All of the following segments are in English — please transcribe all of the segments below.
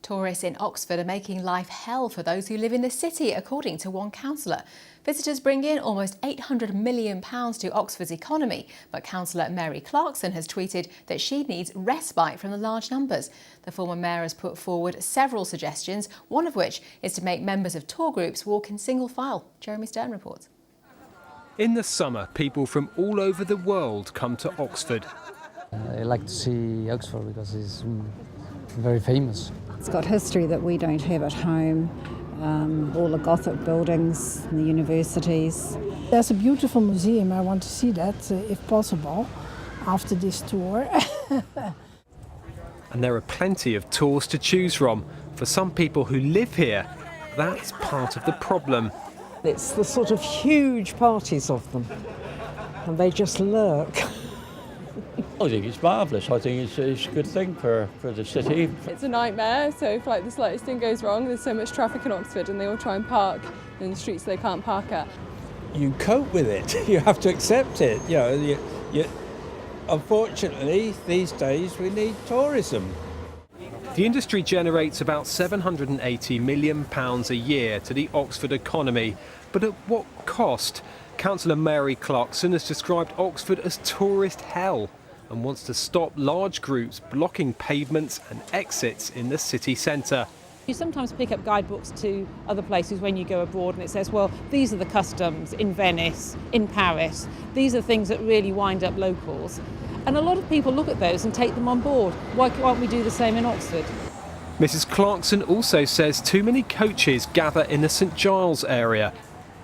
Tourists in Oxford are making life hell for those who live in the city, according to one councillor. Visitors bring in almost £800 million to Oxford's economy, but Councillor Mary Clarkson has tweeted that she needs respite from the large numbers. The former mayor has put forward several suggestions, one of which is to make members of tour groups walk in single file. Jeremy Stern reports. In the summer, people from all over the world come to Oxford. I like to see Oxford because it's very famous. It's got history that we don't have at home, all the Gothic buildings, the universities. There's a beautiful museum. I want to see that, if possible, after this tour. And there are plenty of tours to choose from. For some people who live here, that's part of the problem. It's the sort of huge parties of them, and they just lurk. I think it's marvellous. I think it's a good thing for the city. It's a nightmare, so if the slightest thing goes wrong, there's so much traffic in Oxford and they all try and park in the streets they can't park at. You cope with it, you have to accept it. Unfortunately, these days we need tourism. The industry generates about £780 million a year to the Oxford economy. But at what cost? Councillor Mary Clarkson has described Oxford as tourist hell and wants to stop large groups blocking pavements and exits in the city centre. You sometimes pick up guidebooks to other places when you go abroad and it says, well, these are the customs in Venice, in Paris. These are things that really wind up locals. And a lot of people look at those and take them on board. Why can't we do the same in Oxford? Mrs Clarkson also says too many coaches gather in the St Giles area.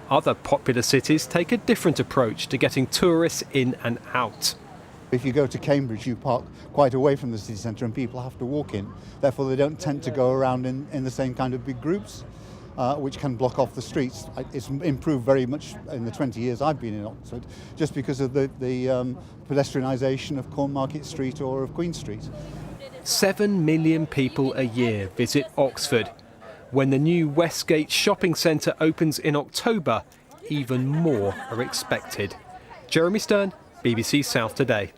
Other popular cities take a different approach to getting tourists in and out. If you go to Cambridge, you park quite away from the city centre and people have to walk in. Therefore, they don't tend to go around in the same kind of big groups, which can block off the streets. It's improved very much in the 20 years I've been in Oxford, just because of the pedestrianisation of Cornmarket Street or of Queen Street. 7 million people a year visit Oxford. When the new Westgate shopping centre opens in October, even more are expected. Jeremy Stern, BBC South Today.